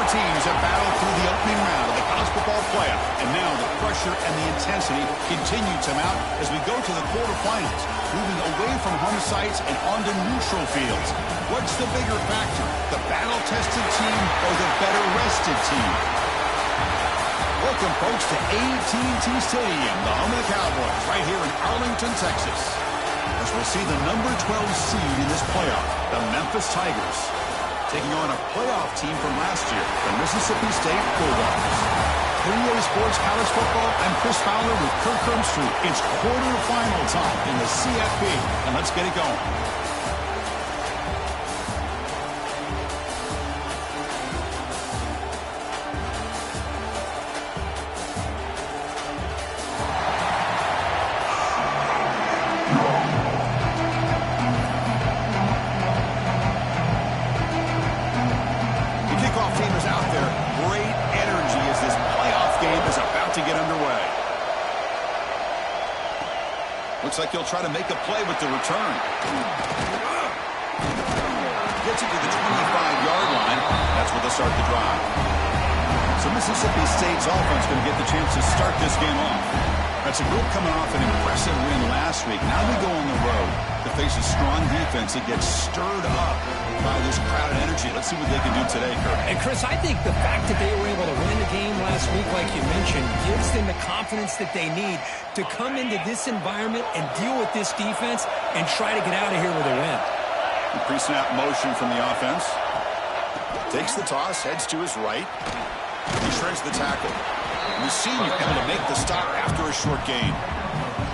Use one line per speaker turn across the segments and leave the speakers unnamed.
teams have battled through the opening round of the college football playoff, and now the pressure and the intensity continue to mount as we go to the quarterfinals, moving away from home sites and onto neutral fields. What's the bigger factor, the battle-tested team or the better-rested team? Welcome, folks, to AT&T Stadium, the home of the Cowboys, right here in Arlington, Texas, as we'll see the number 12 seed in this playoff, the Memphis Tigers, taking on a playoff team from last year, the Mississippi State Bulldogs. For EA Sports College Football, I'm Chris Fowler with Kirk Herbstreit. It's quarterfinal time in the CFP, and let's get it going. Looks like he'll try to make a play with the return. Gets it to the 25-yard line. That's where they'll start the drive. So Mississippi State's offense going to get the chance to start this game off. That's a group coming off an impressive win last week. Now they go on the road to face a strong defense that gets stirred up by this crowded energy. Let's see what they can do today, Kirk.
And, Chris, I think the fact that they were able to win the game last week, like you mentioned, gives them the confidence that they need to come into this environment and deal with this defense and try to get out of here with a win.
Pre-snap motion from the offense. Takes the toss, heads to his right. He shreds the tackle. And the senior able to make the stop after a short gain.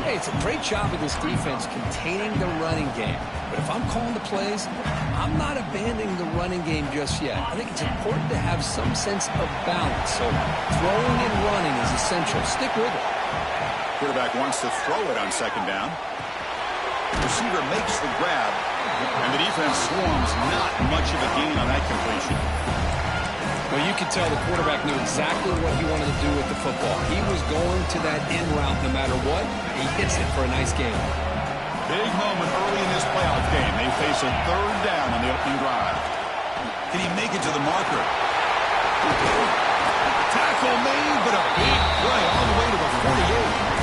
Hey, it's a great job of this defense containing the running game. But if I'm calling the plays, I'm not abandoning the running game just yet. I think it's important to have some sense of balance. So throwing and running is essential. Stick with it.
Quarterback wants to throw it on second down. Receiver makes the grab, and the defense swarms. Not much of a gain on that completion.
Well, you could tell the quarterback knew exactly what he wanted to do with the football. He was going to that end route no matter what. He hits it for a nice gain.
Big moment early in this playoff game. They face a third down on the opening drive. Can he make it to the marker? Tackle made, but a big play all the way to the 48.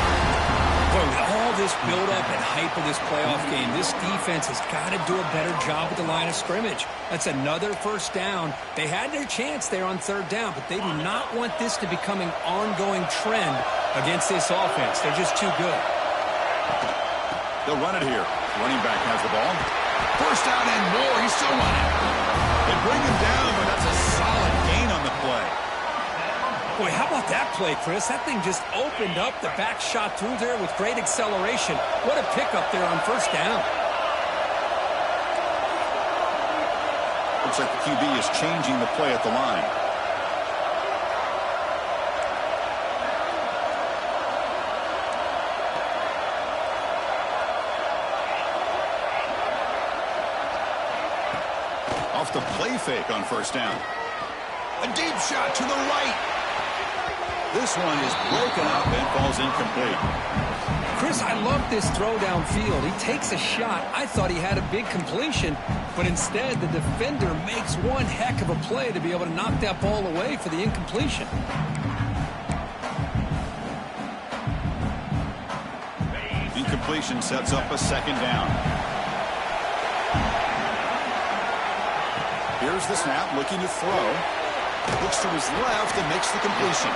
Boy, with all this build-up and hype of this playoff game, this defense has got to do a better job at the line of scrimmage. That's another first down. They had their chance there on third down, but they do not want this to become an ongoing trend against this offense. They're just too good.
They'll run it here. Running back has the ball. First down and more. He's still running. They bring him down, but that's a solid gain on the play.
Boy, how about that play, Chris? That thing just opened up. The back shot through there with great acceleration. What a pickup there on first down.
Looks like the QB is changing the play at the line. Off the play fake on first down. A deep shot to the right. This one is broken up and falls incomplete.
Chris, I love this throw downfield. He takes a shot. I thought he had a big completion, but instead the defender makes one heck of a play to be able to knock that ball away for the incompletion.
Incompletion sets up a second down. Here's the snap, looking to throw. Looks to his left and makes the completion.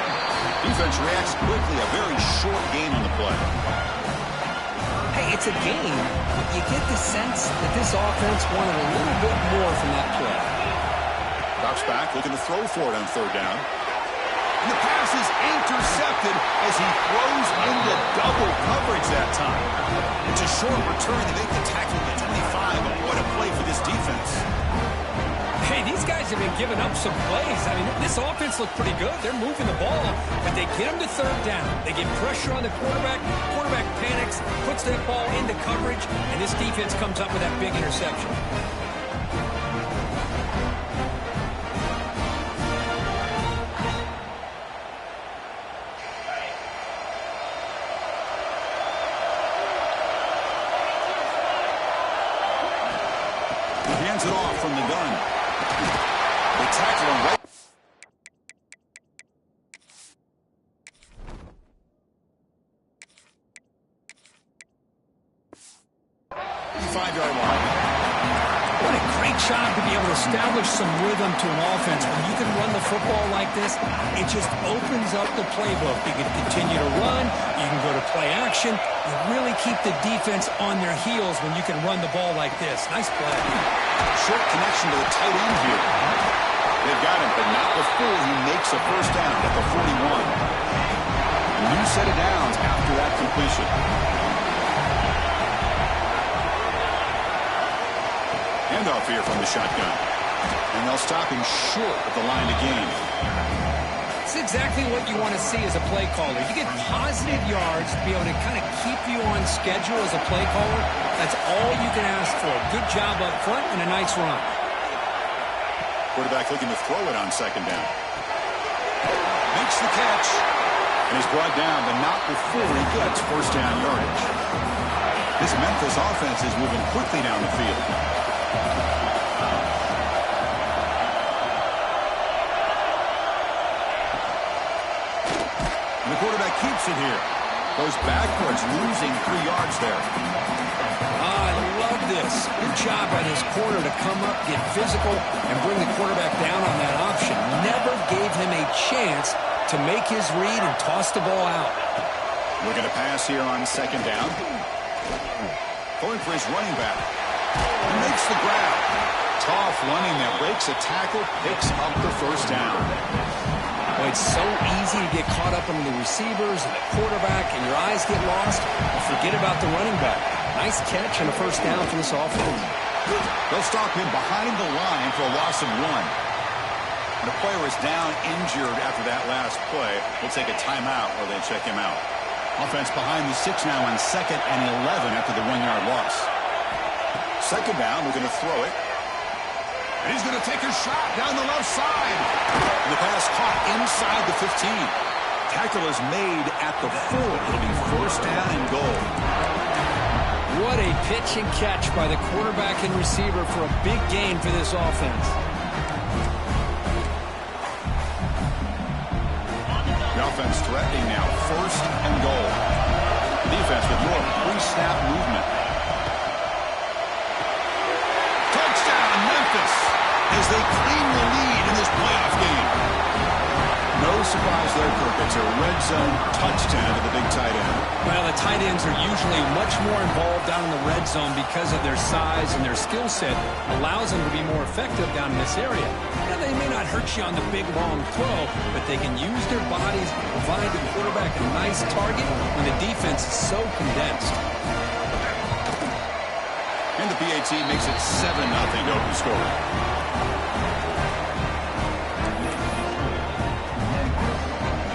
Defense reacts quickly. A very short gain on the play.
Hey, it's a game, but you get the sense that this offense wanted a little bit more from that play.
Drops back, looking to throw for it on third down. And the pass is intercepted as he throws into double coverage that time. It's a short return. They make the tackle at the 25, but what a play for this defense.
Hey, these guys have been giving up some plays. I mean, this offense looked pretty good. They're moving the ball, but they get them to third down. They get pressure on the quarterback. Quarterback panics, puts that ball into coverage, and this defense comes up with that big interception.
He hands it off from the gun. They tackle him right. 25-yard line.
What a great job to be able to establish some rhythm to an offense. When you can run the football like this, it just opens up the playbook. You can continue to run. You can go to play action. You really keep the defense on their heels when you can run the ball like this. Nice play.
Short connection to the tight end here. They've got him, but not before he makes a first down at the 41. A new set of downs after that completion. Handoff here from the shotgun. And they'll stop him short of the line to gain.
It's exactly what you want to see as a play caller. You get positive yards to be able to kind of keep you on schedule as a play caller. That's all you can ask for. Good job up front and a nice run.
Quarterback looking to throw it on second down. Makes the catch. And is brought down, but not before he gets first down yardage. This Memphis offense is moving quickly down the field. And the quarterback keeps it here. Goes backwards, losing 3 yards there.
I love this. Good job by this corner to come up, get physical, and bring the quarterback down on that option. Never gave him a chance to make his read and toss the ball out.
We're going to pass here on second down. Going for his running back. He makes the grab. Tough running that breaks a tackle, picks up the first down.
Well, it's so easy to get caught up in the receivers and the quarterback, and your eyes get lost. You forget about the running back. Nice catch and a first down for this offense.
They'll stop him behind the line for a loss of 1. The player is down injured after that last play. We'll take a timeout while they check him out. Offense behind the 6 now on 2nd and 11 after the 1-yard loss. Second down, we're going to throw it. And he's going to take a shot down the left side. And the pass caught inside the 15. Tackle is made at the 4. It'll be first down and goal.
What a pitch and catch by the quarterback and receiver for a big gain for this offense.
The offense threatening now, first and goal. Defense with more pre-snap movement. Touchdown, Memphis, as they claim the lead in this playoff game. No surprise there, Kirk. It's a red zone touchdown to the big tight end.
Well, the tight ends are usually much more involved down in the red zone because of their size and their skill set allows them to be more effective down in this area. Now, they may not hurt you on the big, long throw, but they can use their bodies to provide the quarterback a nice target when the defense is so condensed.
And the PAT makes it 7-0 to open score.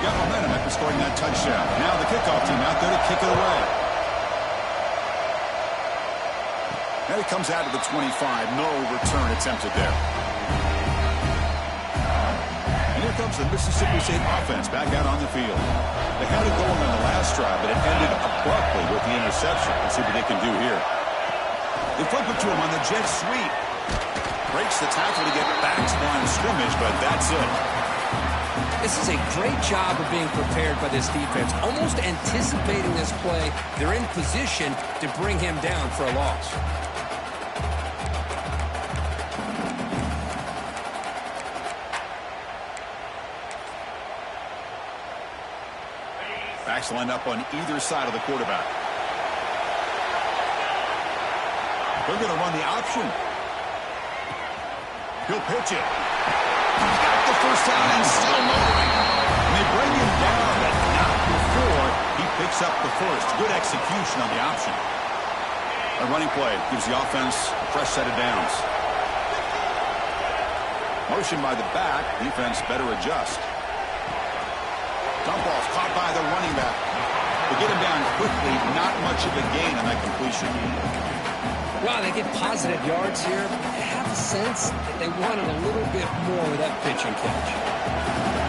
Got momentum after scoring that touchdown. Now the kickoff team out there to kick it away. And it comes out to the 25. No return attempted there. And here comes the Mississippi State offense back out on the field. They had it going on the last drive, but it ended abruptly with the interception. Let's see what they can do here. They flip it to him on the jet sweep. Breaks the tackle to get back to the line of scrimmage, but that's it.
This is a great job of being prepared by this defense. Almost anticipating this play, they're in position to bring him down for a loss.
Backs lined up on either side of the quarterback. They're going to run the option. He'll pitch it. He's got the first down and still motoring. And they bring him down, but not before he picks up the first. Good execution on the option. A running play gives the offense a fresh set of downs. Motion by the back. Defense better adjust. Dump off caught by the running back. They get him down quickly. Not much of a gain on that completion.
Wow, they get positive yards here. I have a sense that they wanted a little bit more with that pitch and catch.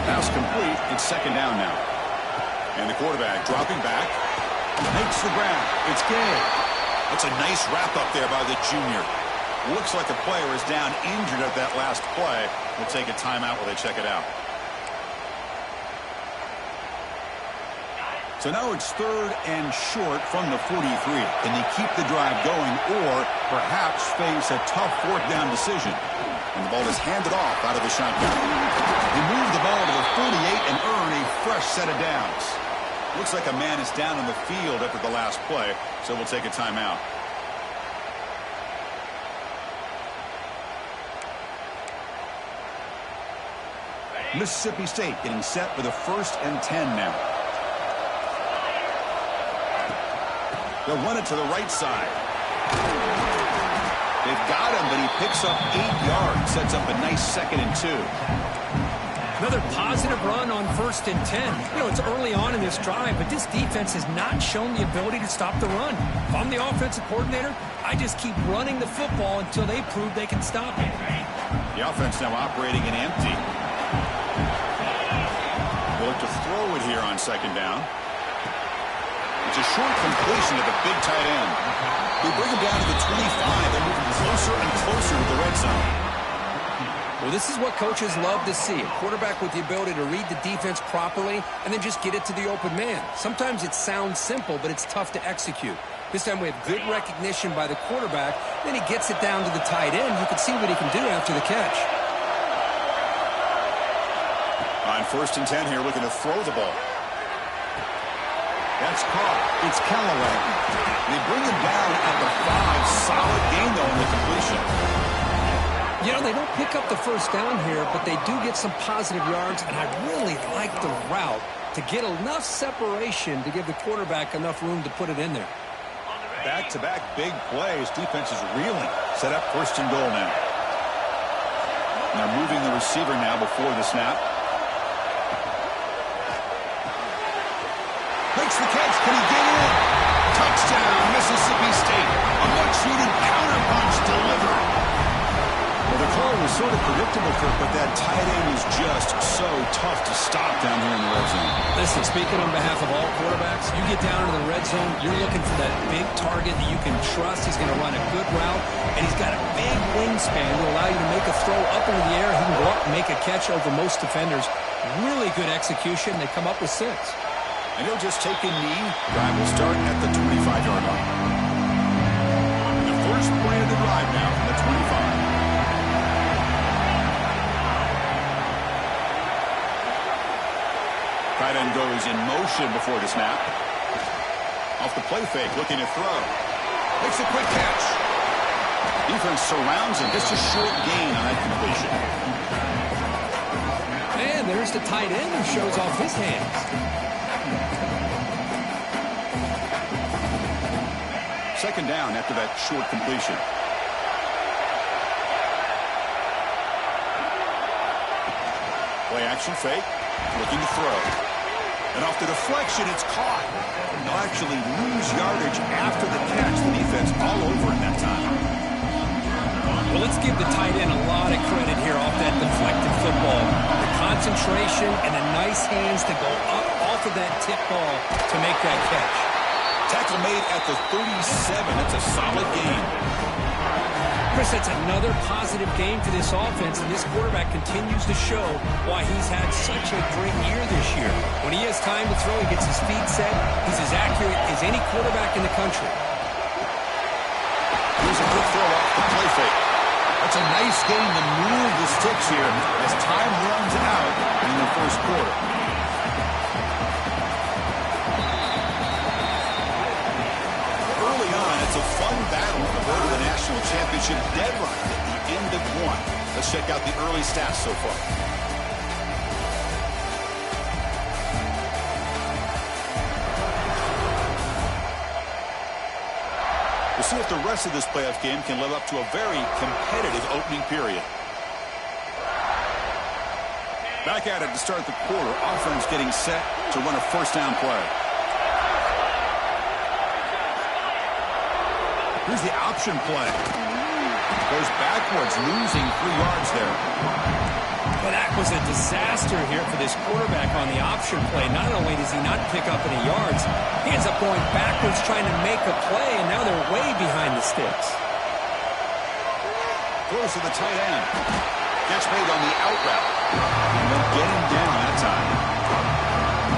Pass complete. It's second down now. And the quarterback dropping back. Makes the grab. It's Gay. That's a nice wrap-up there by the junior. Looks like a player is down injured at that last play. We'll take a timeout while they check it out. So now it's 3rd and short from the 43. Can they keep the drive going or perhaps face a tough 4th down decision? And the ball is handed off out of the shotgun. They move the ball to the 48 and earn a fresh set of downs. Looks like a man is down on the field after the last play, so we'll take a timeout. Mississippi State getting set for the 1st and 10 now. They'll run it to the right side. They've got him, but he picks up 8 yards. Sets up a nice 2nd and 2.
Another positive run on 1st and 10. You know, it's early on in this drive, but this defense has not shown the ability to stop the run. If I'm the offensive coordinator, I just keep running the football until they prove they can stop it.
The offense now operating in empty. They'll look to throw it here on 2nd down. It's a short completion to the big tight end. They bring him down to the 25. They're moving closer and closer to the red zone.
Well, this is what coaches love to see. A quarterback with the ability to read the defense properly and then just get it to the open man. Sometimes it sounds simple, but it's tough to execute. This time we have good recognition by the quarterback. Then he gets it down to the tight end. You can see what he can do after the catch.
On 1st and 10 here, looking to throw the ball. That's caught. It's Callaway. They bring him down at the 5. Solid gain, though, in the completion.
You know, they don't pick up the 1st down here, but they do get some positive yards, and I really like the route to get enough separation to give the quarterback enough room to put it in there.
Back-to-back big plays. Defense is reeling. Set up 1st and goal now. And they're moving the receiver now before the snap. Makes the catch. Can he get in? Touchdown, Mississippi State. A much-needed counterpunch delivered. Well, the call was sort of predictable, Kirk, but that tight end is just so tough to stop down here in the red zone.
Listen, speaking on behalf of all quarterbacks, you get down into the red zone, you're looking for that big target that you can trust. He's going to run a good route, and he's got a big wingspan to allow you to make a throw up into the air. He can go up and make a catch over most defenders. Really good execution. They come up with 6.
And he'll just take a knee. Drive will start at the 25-yard line. The first play of the drive now from the 25. Tight end goes in motion before the snap. Off the play fake, looking to throw. Makes a quick catch. Defense surrounds him. Just a short gain on that completion.
And there's the tight end who shows off his hands.
2nd down after that short completion. Play action fake. Looking to throw. And off the deflection, it's caught. They'll actually lose yardage after the catch. The defense all over it that time.
Well, let's give the tight end a lot of credit here off that deflected football. The concentration and the nice hands to go up off of that tip ball to make that catch.
Tackle made at the 37. That's a solid gain.
Chris, that's another positive game for this offense, and this quarterback continues to show why he's had such a great year this year. When he has time to throw, he gets his feet set. He's as accurate as any quarterback in the country.
Here's a quick throw off the play fake. That's a nice game to move the sticks here as time runs out in the first quarter. Early on, it's a fun battle to go to the national championship deadline at the end of 1. Let's check out the early stats so far. We'll see if the rest of this playoff game can live up to a very competitive opening period. Back at it to start the quarter. Offense getting set to run a 1st down play. Here's the option play. Goes backwards, losing 3 yards there.
Well, that was a disaster here for this quarterback on the option play. Not only does he not pick up any yards, he ends up going backwards trying to make a play, and now they're way behind the sticks.
Throws to the tight end. Catch made on the out route. And they'll get him down that time.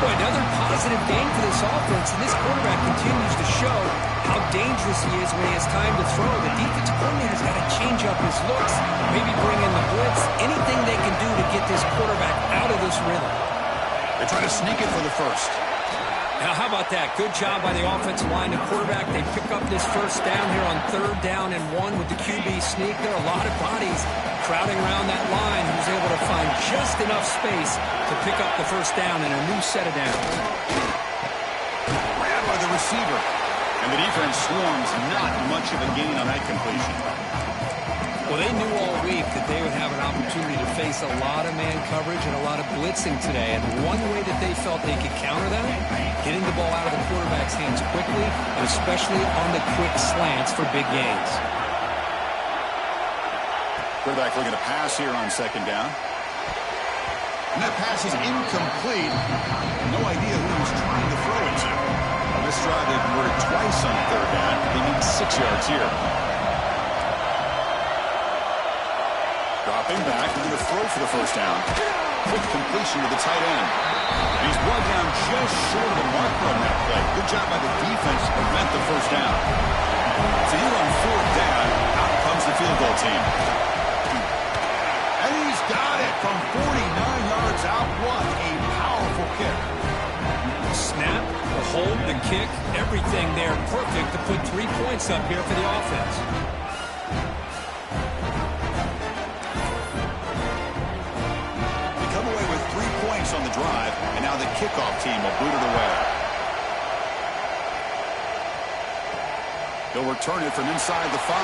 Boy, another positive gain for this offense, and this quarterback continues to show how dangerous he is when he has time to throw. The defensive coordinator's got to change up his looks, maybe bring in the blitz, anything they can do to get this quarterback out of this rhythm.
They try to sneak it for the first.
Now, how about that? Good job by the offensive line and quarterback. They pick up this first down here on 3rd down and 1 with the QB sneak. There are a lot of bodies crowding around that line. He was able to find just enough space to pick up the first down and a new set of downs.
Grabbed by the receiver. And the defense swarms, not much of a gain on that completion.
Well, they knew all week that they would have an opportunity to face a lot of man coverage and a lot of blitzing today. And one way that they felt they could counter that, getting the ball out of the quarterback's hands quickly, and especially on the quick slants for big gains.
Quarterback looking to pass here on 2nd down. And that pass is incomplete. No idea who he was trying to throw it to. On this drive, they've converted twice on 3rd down. They need 6 yards here. Dropping back, looking to throw for the first down. Quick completion to the tight end. And he's brought down just short of the marker on that play. Good job by the defense to prevent the first down. So here on 4th down, out comes the field goal team. And he's got it from 49 yards out. What a powerful kick.
The snap, the hold, the kick, everything there perfect to put 3 points up here for the offense. On the drive, and now the kickoff team will boot it away. They'll return it from inside the 5.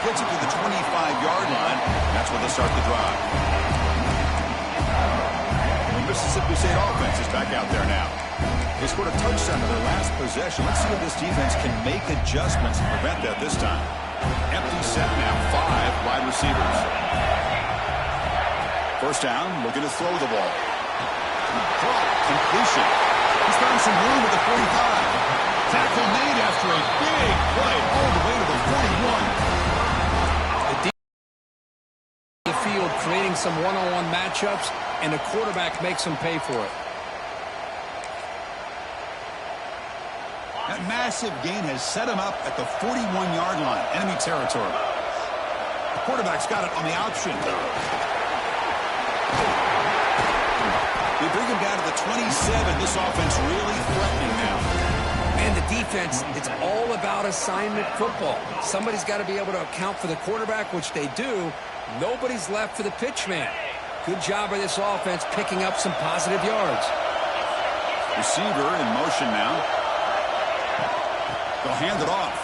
Gets it to the 25-yard line, and that's where they'll start the drive. The Mississippi State offense is back out there now. They scored a touchdown in their last possession. Let's see if this defense can make adjustments to prevent that this time. Empty set now, 5 wide receivers. First down, looking to throw the ball. Completion. He's found some room at the 45. Tackle made after a big play all the way to the 41. The field creating some one-on-one matchups, and the quarterback makes them pay for it. That massive gain has set him up at the 41-yard line, enemy territory. The quarterback's got it on the option. They bring him down to the 27. This offense really threatening now. And the defense, it's all about assignment football. Somebody's got to be able to account for the quarterback, which they do. Nobody's left for the pitch man. Good job by this offense picking up some positive yards. Receiver in motion now. They'll hand it off.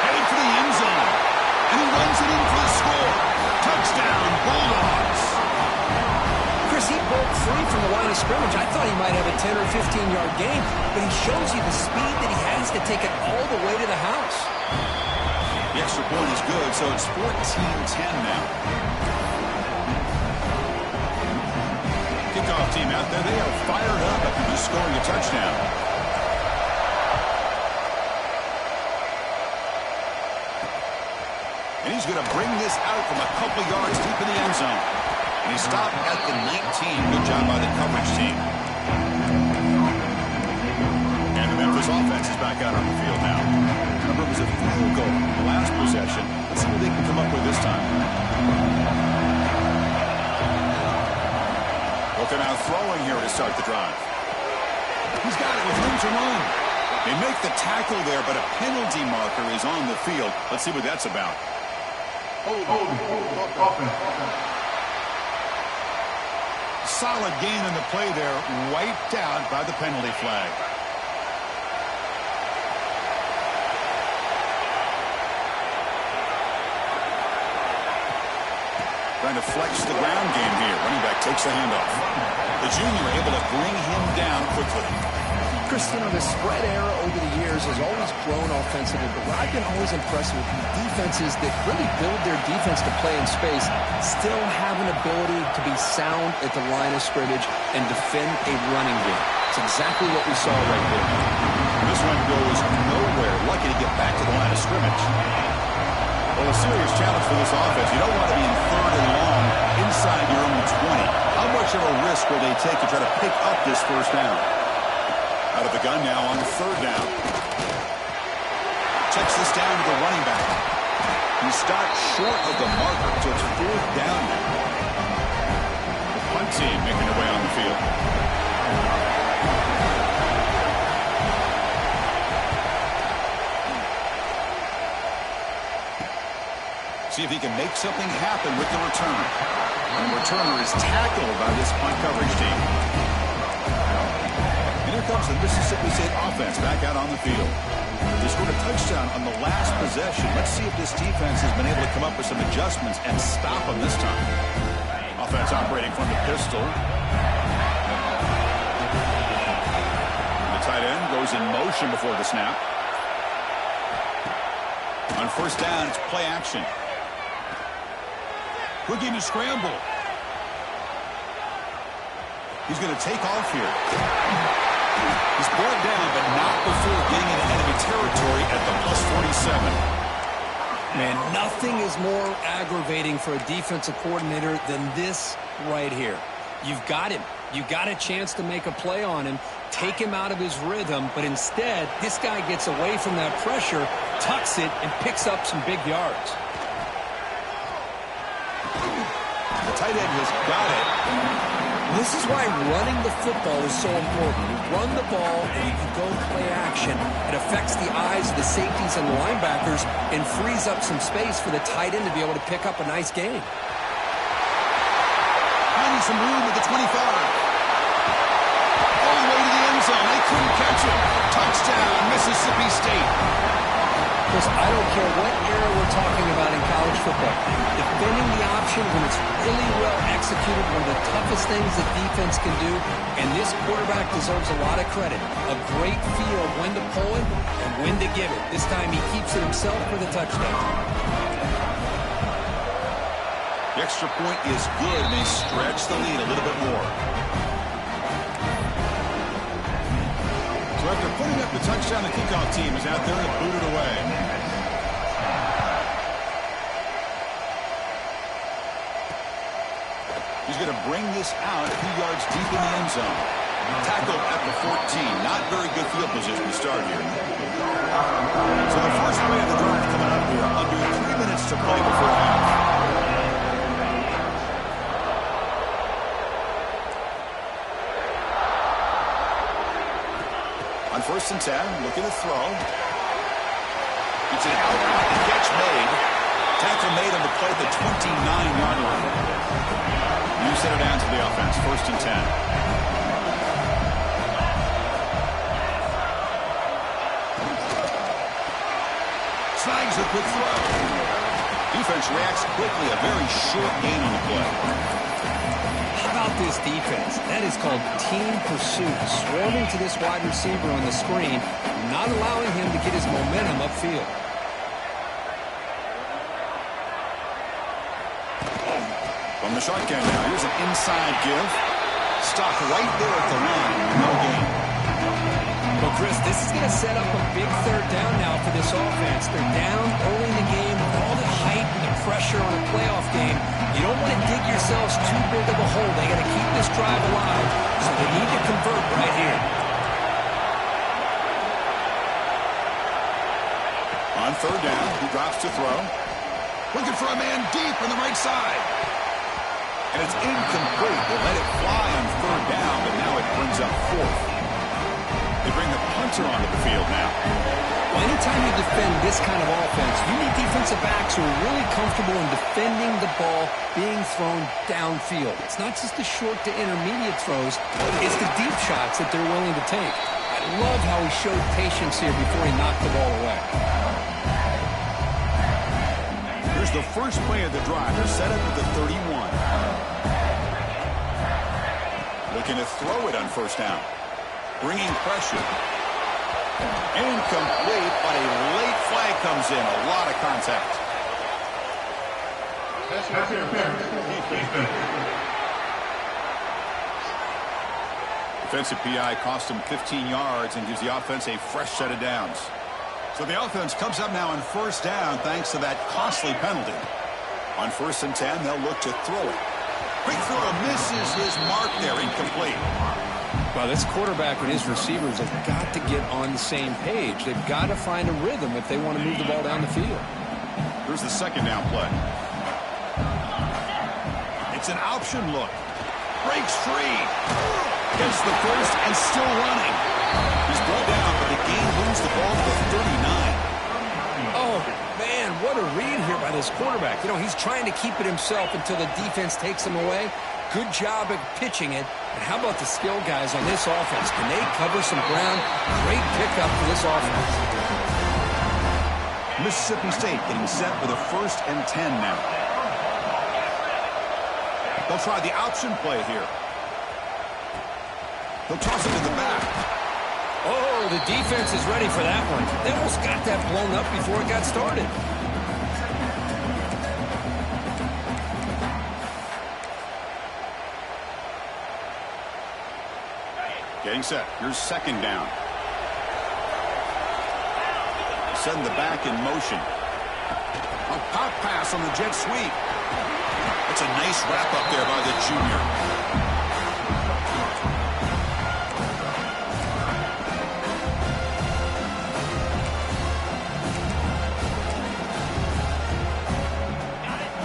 Headed for the end zone. And he runs it in for the score. Touchdown, Bulldogs. Chris, he broke free from the line of scrimmage. I thought he might have a 10 or 15-yard gain, but he shows you the speed that he has to take it all the way to the house. The extra point is good, so it's 14-10 now. Kickoff team out there, they are fired up after just scoring a touchdown. And he's going to bring this out from a couple yards deep in the end zone. And he stopped at the 19. Good job by the coverage team. And the Memphis offense is back out on the field now. Remember, it was a field goal in the last possession. Let's see what they can come up with this time. Looking out throwing here to start the drive. He's got it with room to run. They make the tackle there, but a penalty marker is on the field. Let's see what that's about. Solid gain in the play there, wiped out by the penalty flag. Trying to flex the ground game here. Running back takes the handoff. The junior able to bring him down quickly. Chris, you know, the spread era over the years has always grown offensively, but what I've been always impressed with defenses that really build their defense to play in space still have an ability to be sound at the line of scrimmage and defend a running game. It's exactly what we saw right there. This one goes nowhere. Lucky to get back to the line of scrimmage. Well, a serious challenge for this offense. You don't want to be in 3rd and long inside your own 20. How much
risk will they take to try to pick up this first down? Out of the gun now on third down. Checks this down to the running back. He stopped short of the marker, so it's fourth down now. The punt team making their way on the field. See if he can make something happen with the return. And the returner is tackled by this punt coverage team. And here comes the Mississippi State offense back out on the field. They scored a touchdown on the last possession. Let's see if this defense has been able to come up with some adjustments and stop them this time. Offense operating from the pistol. The tight end goes in motion before the snap. On first down, it's play action. Looking to scramble. He's going to take off here. He's brought down, but not before getting into enemy territory at the +47.
Man, nothing is more aggravating for a defensive coordinator than this right here. You've got him. You've got a chance to make a play on him, take him out of his rhythm, but instead, this guy gets away from that pressure, tucks it, and picks up some big yards.
The tight end has got it.
This is why running the football is so important. You run the ball and you can go play action. It affects the eyes of the safeties and the linebackers and frees up some space for the tight end to be able to pick up a nice gain.
Finding some room at the 25. All the way to the end zone. They couldn't catch him. Touchdown, Mississippi State.
Because I don't care what era we're talking about in college football. Defending the option when it's really well executed, one of the toughest things that defense can do, and this quarterback deserves a lot of credit. A great feel of when to pull it and when to give it. This time he keeps it himself for the touchdown.
The extra point is good, and they stretch the lead a little bit more. So after putting up the touchdown, the kickoff team is out there to boot it away. He's going to bring this out a few yards deep in the end zone. Tackled at the 14. Not very good field position to start here. So the first play of the drive coming up here. Under 3 minutes to play before half. On first and 10, looking to throw. It's an outright catch made. Tackle made on the play at the 29-yard line. You set it down to the offense, first and 10. Snags a quick throw. Defense reacts quickly, a very short gain on the play.
How about this defense? That is called team pursuit. Swarming to this wide receiver on the screen, not allowing him to get his momentum upfield.
From the shotgun now, here's an inside give. Stop right there at the line, no gain.
Well, Chris, this is going to set up a big third down now for this offense. They're down early in the game with all the hype and the pressure on a playoff game. You don't want to dig yourselves too big of a hole. They got to keep this drive alive, so they need to convert right here.
On third down, he drops to throw. Looking for a man deep on the right side. And it's incomplete. They let it fly on third down, but now it brings up fourth. They bring the punter onto the field now.
Well, anytime you defend this kind of offense, you need defensive backs who are really comfortable in defending the ball being thrown downfield. It's not just the short to intermediate throws, it's the deep shots that they're willing to take. I love how he showed patience here before he knocked the ball away.
Here's the first play of the drive. They're set up at the 31. Looking to throw it on first down. Bringing pressure. Incomplete, but a late flag comes in. A lot of contact. Defensive PI cost him 15 yards and gives the offense a fresh set of downs. So the offense comes up now on first down thanks to that costly penalty. On first and 10, they'll look to throw it. Quick throw misses his mark there, incomplete.
Well, this quarterback and his receivers have got to get on the same page. They've got to find a rhythm if they want to move the ball down the field.
Here's the second down play. It's an option look. Breaks free. Gets the first and still running. He's brought down, but the game moves the ball to the 39.
Oh, man, what a read here by this quarterback. You know, he's trying to keep it himself until the defense takes him away. Good job at pitching it. And how about the skill guys on this offense? Can they cover some ground? Great pickup for this offense.
Mississippi State getting set with a 1st and 10 now. They'll try the option play here. They'll toss it to the back.
Oh, the defense is ready for that one. They almost got that blown up before it got started.
Getting set. Here's second down. Send the back in motion. A pop pass on the jet sweep. It's a nice wrap up there by the junior.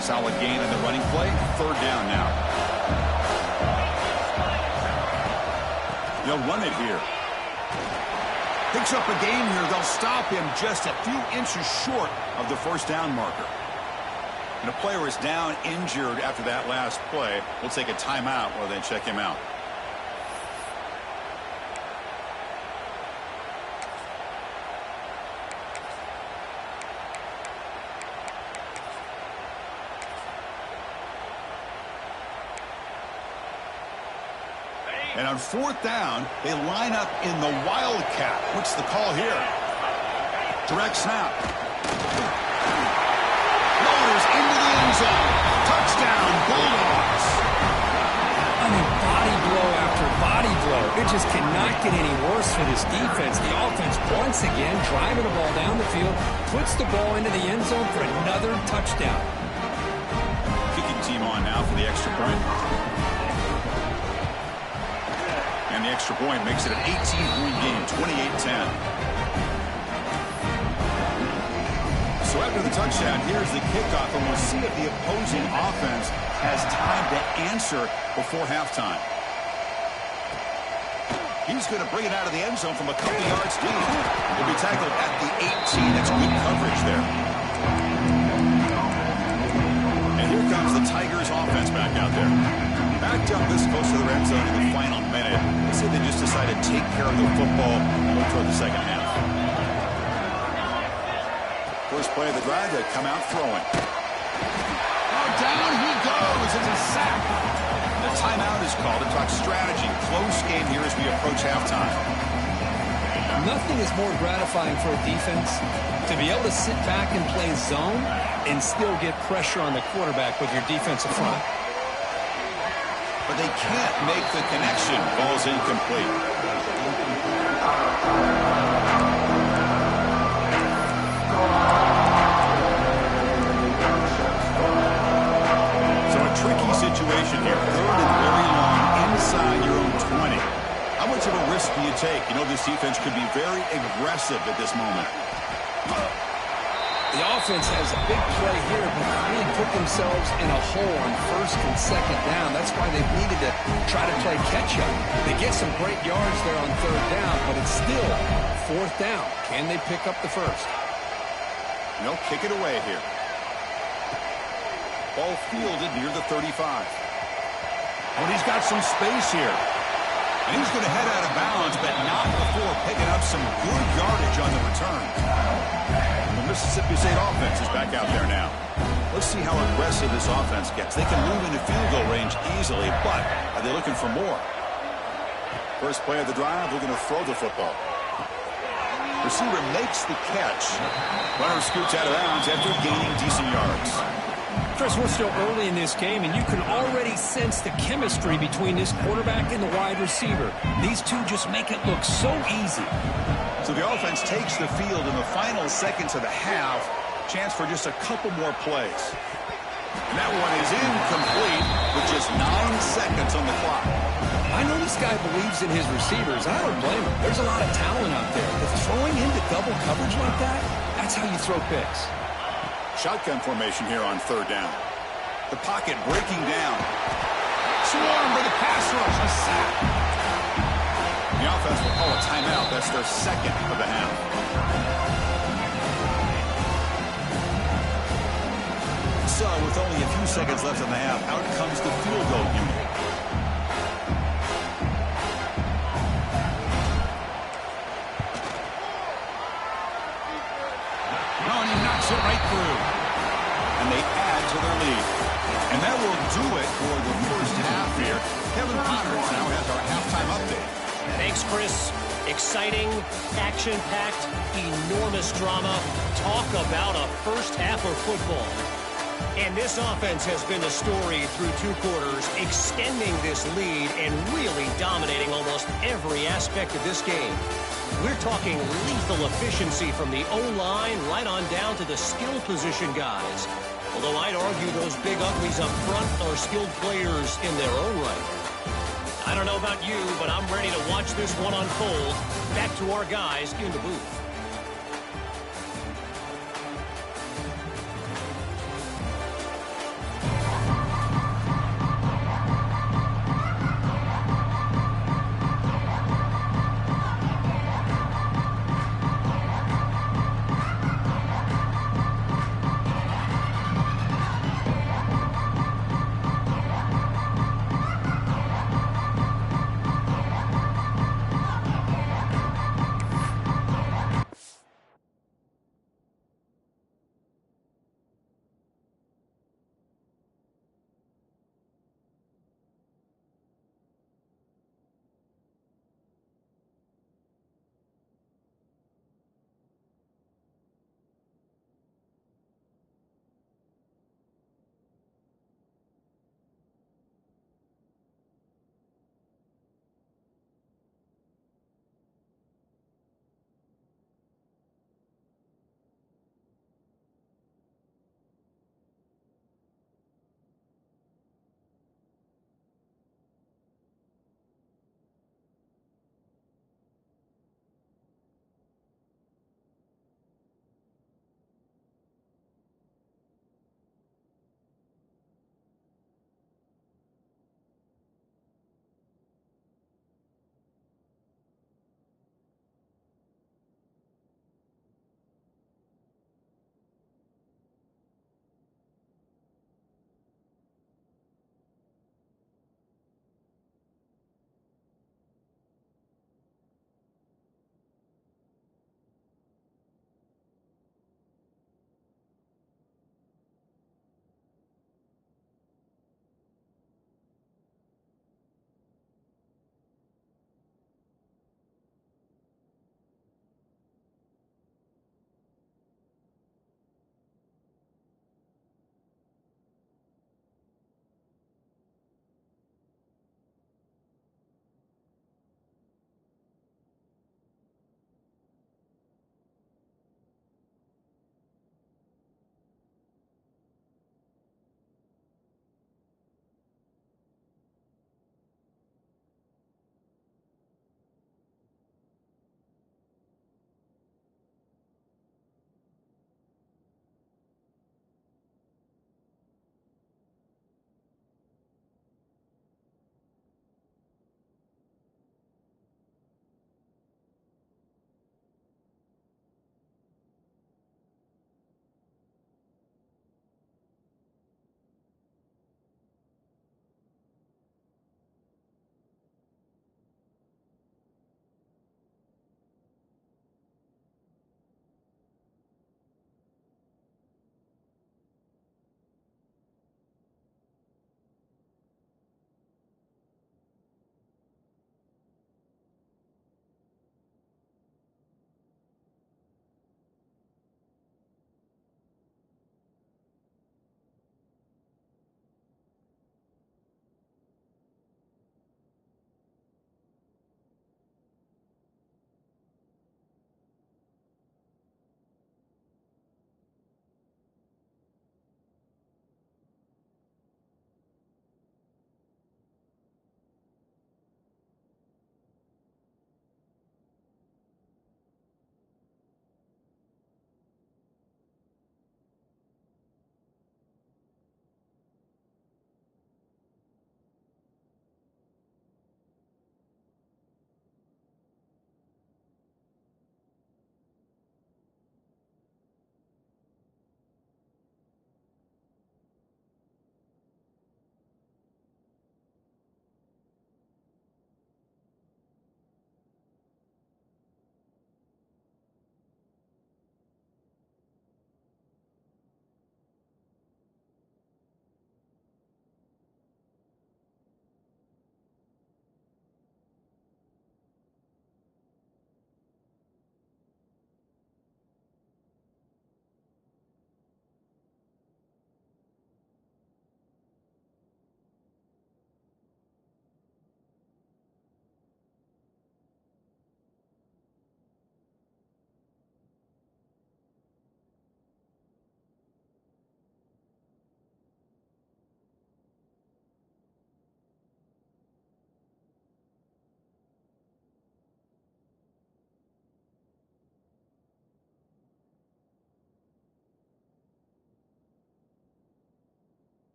Solid gain in the running play. 3rd down now. They'll run it here. Picks up a gain here. They'll stop him just a few inches short of the 1st down marker. And a player is down injured after that last play. We'll take a timeout while they check him out. And on 4th down, they line up in the Wildcat. What's the call here? Direct snap. Loaders into the end zone. Touchdown, Bulldogs.
I mean, body blow after body blow. It just cannot get any worse for this defense. The offense, once again, driving the ball down the field, puts the ball into the end zone for another touchdown.
Kicking team on now for the extra point. And the extra point makes it an 18-point game, 28-10. So after the touchdown, here's the kickoff, and we'll see if the opposing offense has time to answer before halftime. He's going to bring it out of the end zone from a couple yards deep. He'll be tackled at the 18. That's good coverage there. And here comes the Tigers offense back out there. Backed up this close to the red zone in the final minute. Let's say they just decided to take care of the football and look toward the second half. First play of the drive, they come out throwing. Oh, down he goes. It's a sack. The timeout is called to talk strategy. Close game here as we approach halftime.
Nothing is more gratifying for a defense to be able to sit back and play zone and still get pressure on the quarterback with your defensive front.
But they can't make the connection. Ball's incomplete. So a tricky situation here. 3rd and very long inside your own 20. How much of a risk do you take? You know this defense could be very aggressive at this moment.
The offense has a big play here, but really put themselves in a hole on 1st and 2nd down. That's why they've needed to try to play catch-up. They get some great yards there on 3rd down, but it's still 4th down. Can they pick up the first?
They'll kick it away here. Ball fielded near the 35. But he's got some space here. And he's going to head out of bounds, but not before picking up some good yardage on the return. The Mississippi State offense is back out there now. Let's see how aggressive this offense gets. They can move into field goal range easily, but are they looking for more? First play of the drive, we're going to throw the football. Receiver makes the catch. Runner scoots out of bounds after gaining decent yards.
Chris, we're still early in this game, and you can already sense the chemistry between this quarterback and the wide receiver. These two just make it look so easy.
So the offense takes the field in the final seconds of the half. Chance for just a couple more plays. And that one is incomplete with just 9 seconds on the clock.
I know this guy believes in his receivers. I don't blame him. There's a lot of talent out there. But throwing into double coverage like that, that's how you throw picks.
Shotgun formation here on third down. The pocket breaking down. Swarm for the pass rush. A sack. The offense will call a timeout. That's their second of the half. So with only a few seconds left in the half, out comes the field goal unit. Oh, and he knocks it right through. And they add to their lead. And that will do it for the first half here. Kevin Connors now has our halftime update.
Thanks, Chris. Exciting, action-packed, enormous drama. Talk about a first half of football. And this offense has been the story through 2 quarters, extending this lead and really dominating almost every aspect of this game. We're talking lethal efficiency from the O-line right on down to the skill position guys. Although I'd argue those big uglies up front are skilled players in their own right. I don't know about you, but I'm ready to watch this one unfold. Back to our guys in the booth.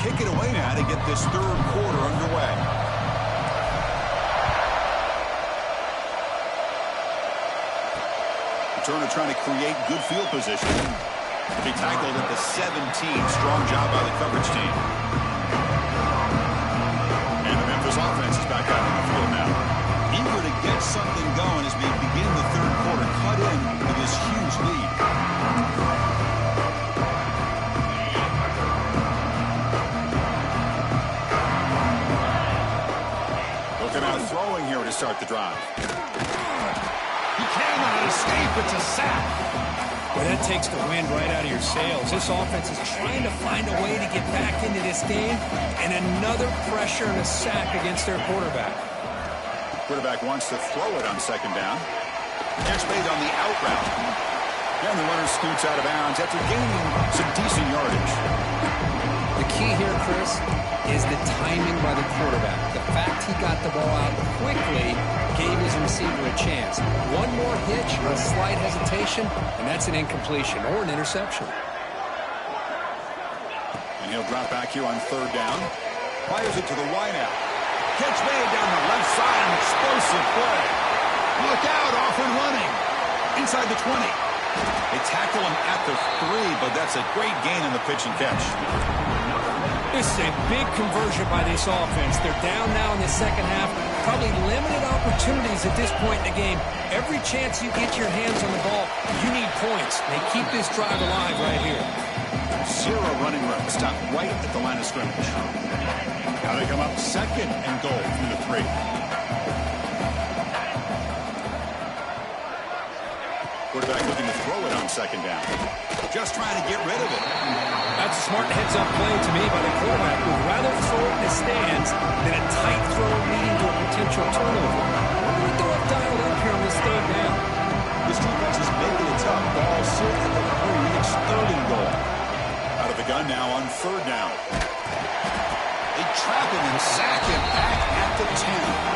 kick it away now to get this third quarter underway. Returner trying to create good field position. He tackled at the 17. Strong job by the coverage team. And the Memphis offense is back out on the field now. Eager to get something going as we begin the third quarter. Cut in with this huge lead. Looking out throwing here to start the drive. He cannot escape. It's a sack.
Well, that takes the wind right out of your sails. This offense is trying to find a way to get back into this game, and another pressure and a sack against their quarterback.
Quarterback wants to throw it on second down. Catch made on the out route. And the runner scoots out of bounds after gaining some decent yardage.
The key here, Chris, is the timing by the quarterback. The fact he got the ball out quickly gave his receiver a chance. One more hitch or a slight hesitation, and that's an incompletion or an interception.
And he'll drop back here on third down. Fires it to the wideout. Catch made down the left side. An explosive play. Look out, off and running. Inside the 20. They tackle him at the 3, but that's a great gain in the pitch and catch.
This is a big conversion by this offense. They're down now in the second half. Probably limited opportunities at this point in the game. Every chance you get your hands on the ball, you need points. They keep this drive alive right here.
Zero running room. Stop right at the line of scrimmage. Now they come up second and goal from the 3. Quarterback looking to throw it on second down. Just trying to get rid of it.
That's a smart heads-up play to me by the quarterback, who would rather throw it in the stands than a tight throw leading to a potential turnover. What do we do up dialed up here on this third down?
This defense is making it tough. Ball sit at the 3. It's third and goal. Out of the gun now on third down. They trap him and sack him back at the 10.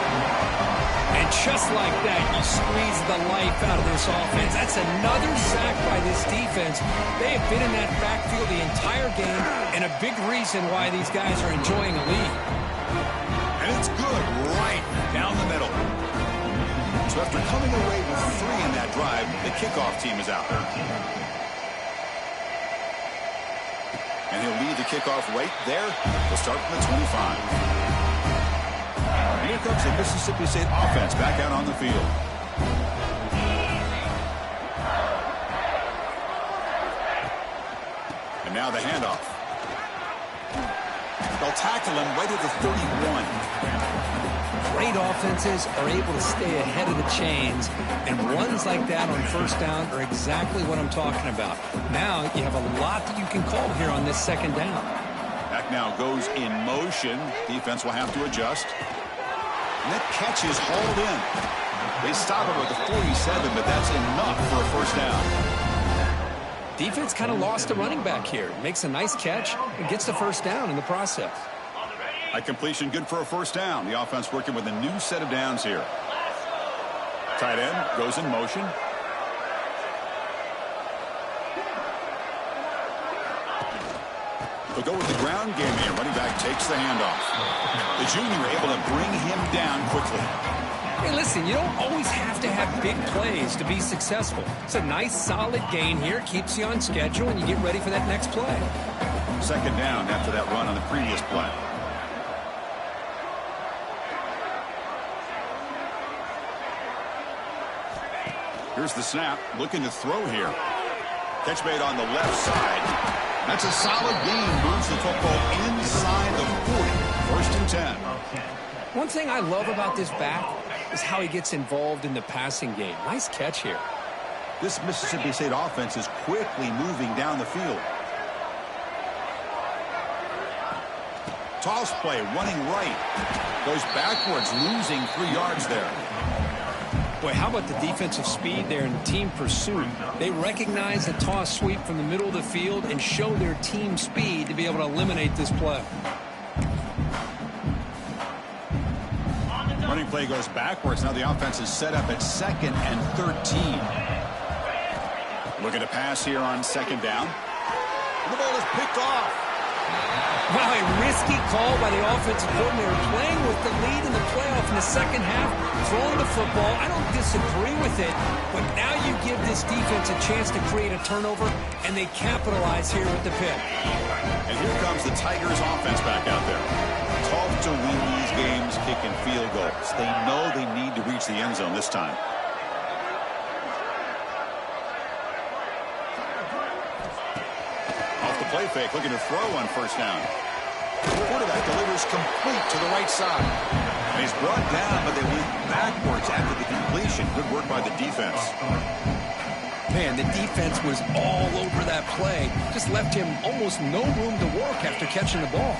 And just like that, you squeeze the life out of this offense. That's another sack by this defense. They have been in that backfield the entire game, and a big reason why these guys are enjoying a lead.
And it's good right down the middle. So after coming away with 3 in that drive, the kickoff team is out. And he'll lead the kickoff right there. We'll start from the 25. Here comes the Mississippi State offense back out on the field. And now the handoff. They'll tackle him right at the 31.
Great offenses are able to stay ahead of the chains, and runs like that on first down are exactly what I'm talking about. Now you have a lot that you can call here on this second down.
Back now goes in motion. Defense will have to adjust. And that catch is hauled in. They stop him at the 47, but that's enough for a first down.
Defense kind of lost a running back here. Makes a nice catch and gets the first down in the process.
A completion good for a first down. The offense working with a new set of downs here. Tight end goes in motion. They'll go with the ground game here. Running back takes the handoff. The junior able to bring him down quickly.
Hey, listen, you don't always have to have big plays to be successful. It's a nice, solid gain here. Keeps you on schedule, and you get ready for that next play.
Second down after that run on the previous play. Here's the snap. Looking to throw here. Catch made on the left side. That's a solid gain. Moves the football inside the 40. First and 10.
One thing I love about this back is how he gets involved in the passing game. Nice catch here.
This Mississippi State offense is quickly moving down the field. Toss play, running right. Goes backwards, losing 3 yards there.
Boy, how about the defensive speed there in team pursuit? They recognize the toss sweep from the middle of the field and show their team speed to be able to eliminate this play.
Running play goes backwards. Now the offense is set up at 2nd and 13. Looking to pass here on second down. And the ball is picked off.
Wow, a risky call by the offensive coordinator, playing with the lead in the playoff in the second half, throwing the football. I don't disagree with it, but now you give this defense a chance to create a turnover, and they capitalize here with the pick.
And here comes the Tigers offense back out there. Tough to win these games kicking field goals. They know they need to reach the end zone this time. Play fake, looking to throw on first down. The quarterback delivers complete to the right side. And he's brought down, but they went backwards after the completion. Good work by the defense.
Man, the defense was all over that play. Just left him almost no room to work after catching the ball.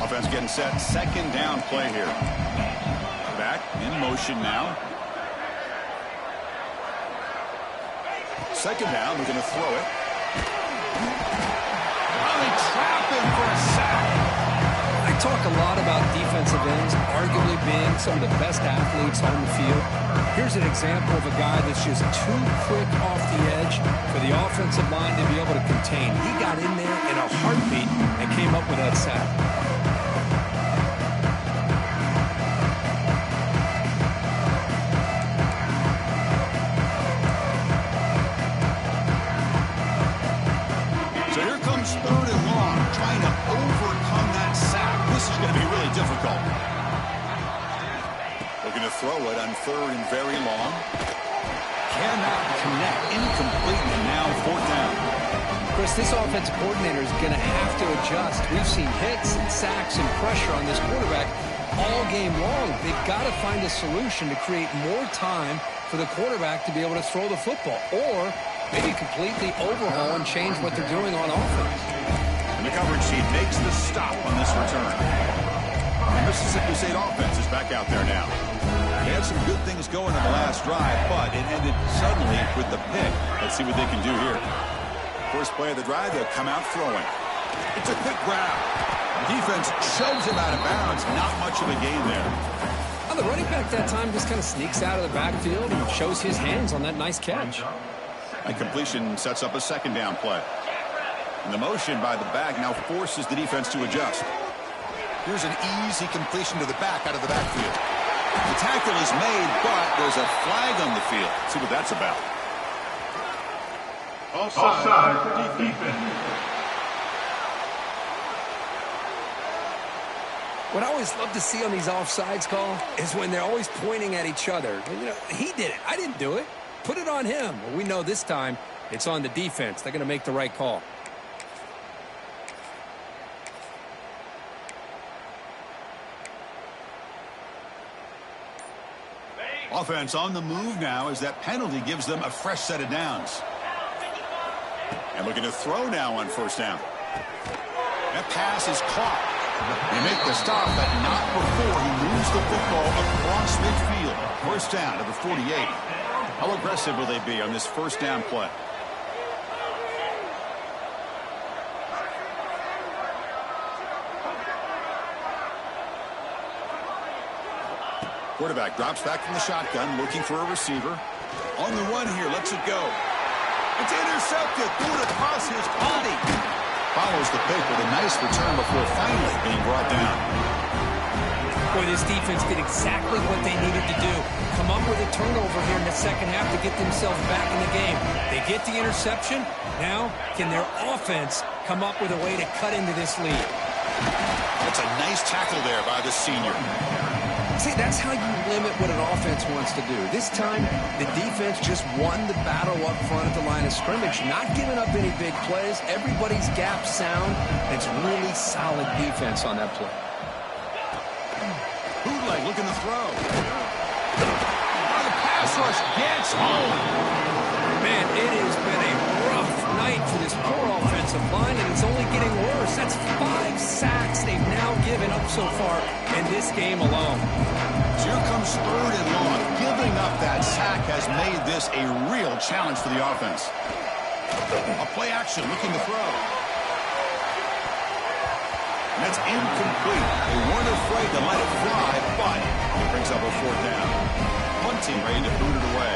Offense getting set. Second down play here. Back in motion now. Second down, we're going to throw it. Trap him for a sack.
I talk a lot about defensive ends arguably being some of the best athletes on the field. Here's an example of a guy that's just too quick off the edge for the offensive line to be able to contain. He got in there in a heartbeat and came up with that sack.
Third and long, trying to overcome that sack. This is going to be really difficult. Looking to throw it on third and very long. Cannot connect. Incomplete, and now fourth down.
Chris, this offensive coordinator is going to have to adjust. We've seen hits and sacks and pressure on this quarterback all game long. They've got to find a solution to create more time for the quarterback to be able to throw the football, or maybe completely overhaul and change what they're doing on offense.
And the coverage sheet makes the stop on this return. The Mississippi State offense is back out there now. They had some good things going in the last drive, but it ended suddenly with the pick. Let's see what they can do here. First play of the drive, they'll come out throwing. It's a quick grab. The defense shoves him out of bounds. Not much of a gain there.
Well, the running back that time just kind of sneaks out of the backfield and shows his hands on that nice catch.
And completion sets up a second down play. And the motion by the back now forces the defense to adjust. Here's an easy completion to the back out of the backfield. The tackle is made, but there's a flag on the field. Let's see what that's about.
Offside defense.
What I always love to see on these offsides call is when they're always pointing at each other. You know, he did it. I didn't do it. Put it on him. Well, we know this time it's on the defense. They're going to make the right call.
Offense on the move now as that penalty gives them a fresh set of downs. And looking to throw now on first down. That pass is caught. They make the stop, but not before he moves the football across midfield. First down to the 48. How aggressive will they be on this first down play? Quarterback drops back from the shotgun, looking for a receiver. On the run here, lets it go. It's intercepted, threw it across his body. Follows the pick with a nice return before finally being brought down.
Boy, this defense did exactly what they needed to do. Come up with a turnover here in the second half to get themselves back in the game. They get the interception. Now, can their offense come up with a way to cut into this lead?
That's a nice tackle there by the senior.
See, that's how you limit what an offense wants to do. This time, the defense just won the battle up front at the line of scrimmage, not giving up any big plays. Everybody's gap sound. It's really solid defense on that play.
Bootleg looking to throw. The pass rush gets home.
Man, it has been a rough night for this poor offensive line, and it's only getting worse. That's 5 sacks they've now given up so far in this game alone.
So here comes third and long. Giving up that sack has made this a real challenge for the offense. A play action looking to throw. And that's incomplete. They weren't afraid to let it fly, but it brings up a fourth down. Punting ready to boot it away.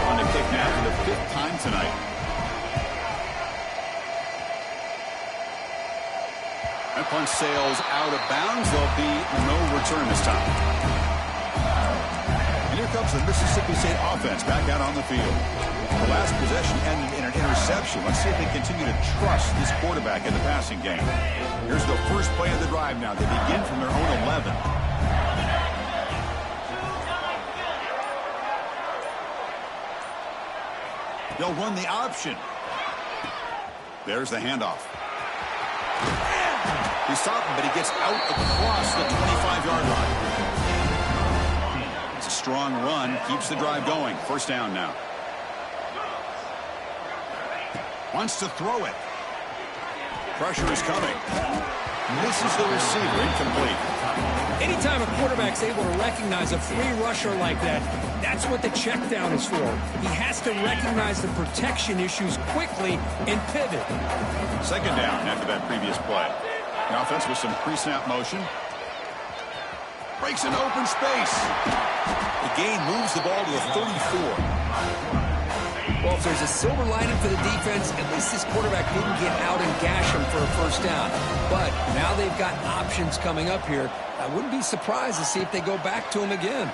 On the kick now for the 5th time tonight. That punt sails out of bounds. There'll be no return this time. And here comes the Mississippi State offense back out on the field. The last possession ended in an interception. Let's see if they continue to trust this quarterback in the passing game. Here's the first play of the drive now. They begin from their own 11. They'll run the option. There's the handoff. He stopped him, but he gets out across the 25-yard line. It's a strong run. Keeps the drive going. First down now. Wants to throw it. Pressure is coming. Misses the receiver. Incomplete.
Anytime a quarterback's able to recognize a free rusher like that, that's what the check down is for. He has to recognize the protection issues quickly and pivot.
Second down after that previous play. The offense with some pre-snap motion. Breaks an open space. The gain moves the ball to the 34.
Well, if there's a silver lining for the defense, at least this quarterback didn't get out and gash him for a first down. But now they've got options coming up here. I wouldn't be surprised to see if they go back to him again.